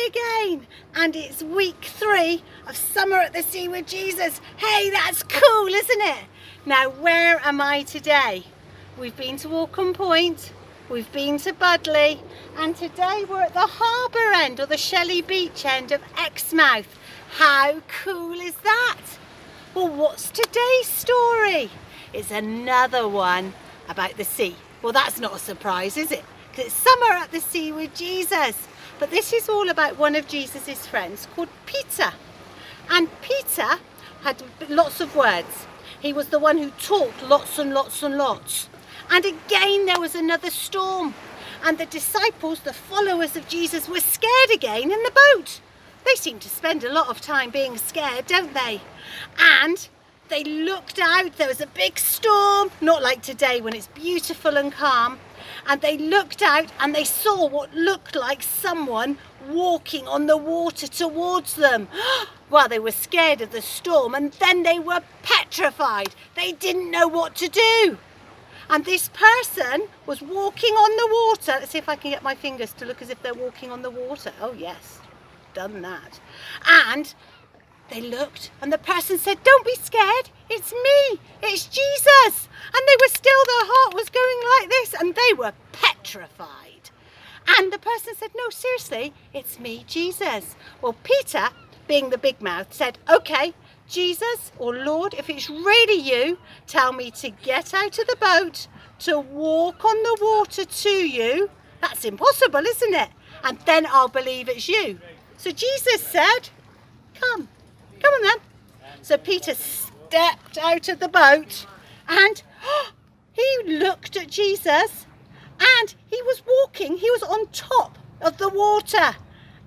again, and it's week 3 of Summer at the Sea with Jesus. Hey, that's cool, isn't it? Now, where am I today? We've been to Walcombe Point, we've been to Budleigh, and today we're at the harbour end, or the Shelley Beach end of Exmouth. How cool is that? Well, what's today's story? It's another one about the sea. Well, that's not a surprise, is it? Because it's Summer at the Sea with Jesus. But this is all about one of Jesus's friends called Peter. And Peter had lots of words. He was the one who talked lots and lots and lots. And again there was another storm. And the disciples, the followers of Jesus, were scared again in the boat. They seem to spend a lot of time being scared, don't they? And they looked out. There was a big storm, not like today when it's beautiful and calm. And they looked out and they saw what looked like someone walking on the water towards them. Well, they were scared of the storm, and then they were petrified. They didn't know what to do. And this person was walking on the water. Let's see if I can get my fingers to look as if they're walking on the water. Oh yes, done that. And they looked, and the person said, "Don't be scared, it's me, it's Jesus." And they were still, their heart was going like this, and they were petrified. And the person said, "No, seriously, it's me, Jesus." Well, Peter, being the big mouth, said, "Okay, Jesus, or Lord, if it's really you, tell me to get out of the boat, to walk on the water to you." That's impossible, isn't it? "And then I'll believe it's you." So Jesus said, Come on then. So Peter stepped out of the boat, and he looked at Jesus, and he was walking. He was on top of the water,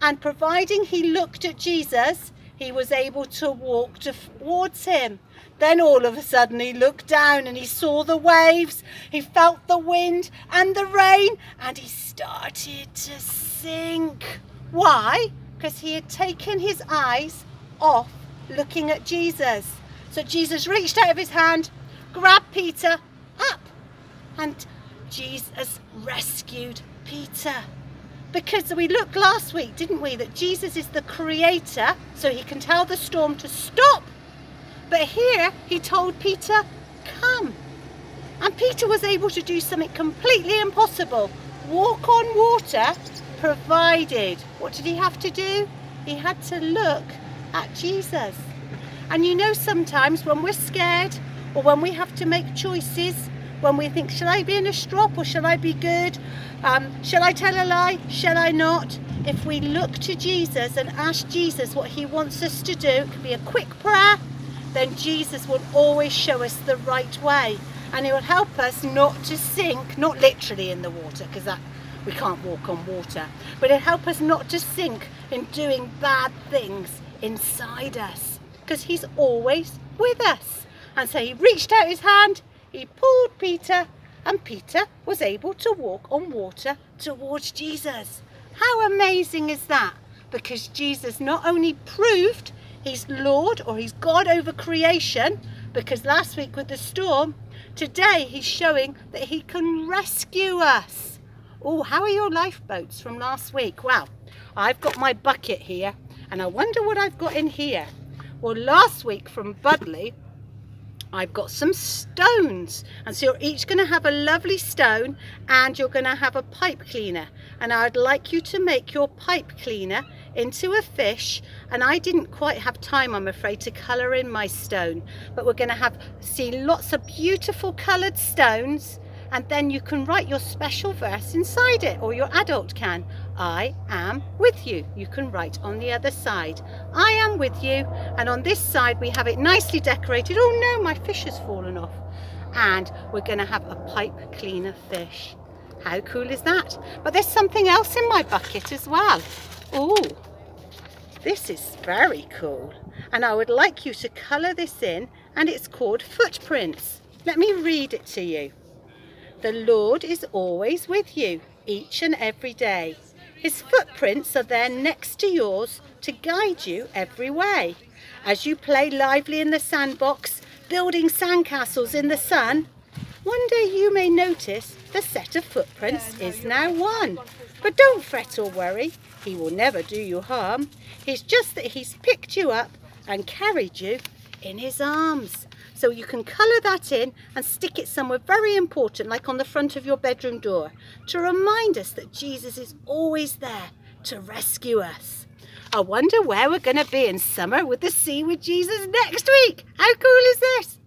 and providing he looked at Jesus, he was able to walk towards him. Then all of a sudden he looked down and he saw the waves, he felt the wind and the rain, and he started to sink. Why? Because he had taken his eyes off looking at Jesus. So Jesus reached out of his hand, grabbed Peter up, and Jesus rescued Peter. Because we looked last week, didn't we, that Jesus is the creator, so he can tell the storm to stop. But here he told Peter, come. And Peter was able to do something completely impossible, walk on water, provided, what did he have to do? He had to look at Jesus. And you know, sometimes when we're scared, or when we have to make choices, when we think, shall I be in a strop or shall I be good? Shall I tell a lie? Shall I not? If we look to Jesus and ask Jesus what he wants us to do, it can be a quick prayer, then Jesus will always show us the right way. And it will help us not to sink, not literally in the water, because that we can't walk on water, but it'll help us not to sink in doing bad things inside us, because he's always with us. And so he reached out his hand, he pulled Peter, and Peter was able to walk on water towards Jesus. How amazing is that? Because Jesus not only proved he's Lord, or he's God over creation, because last week with the storm, today he's showing that he can rescue us. Oh, how are your lifeboats from last week? Well, I've got my bucket here, and I wonder what I've got in here. Well, last week from Budleigh, I've got some stones, and so you're each going to have a lovely stone, and you're going to have a pipe cleaner, and I'd like you to make your pipe cleaner into a fish. And I didn't quite have time, I'm afraid, to colour in my stone, but we're going to see lots of beautiful coloured stones, and then you can write your special verse inside it, or your adult can. I am with you. You can write on the other side, I am with you. And on this side we have it nicely decorated. Oh no, my fish has fallen off. And we're going to have a pipe cleaner fish. How cool is that? But there's something else in my bucket as well. Oh, this is very cool. And I would like you to colour this in, and it's called footprints. Let me read it to you. The Lord is always with you, each and every day. His footprints are there next to yours to guide you every way. As you play lively in the sandbox, building sandcastles in the sun, One day you may notice the set of footprints is now one. But don't fret or worry, he will never do you harm. It's just that he's picked you up and carried you in his arms. So you can colour that in and stick it somewhere very important, like on the front of your bedroom door, to remind us that Jesus is always there to rescue us. I wonder where we're going to be in summer with the Sea with Jesus next week. How cool is this?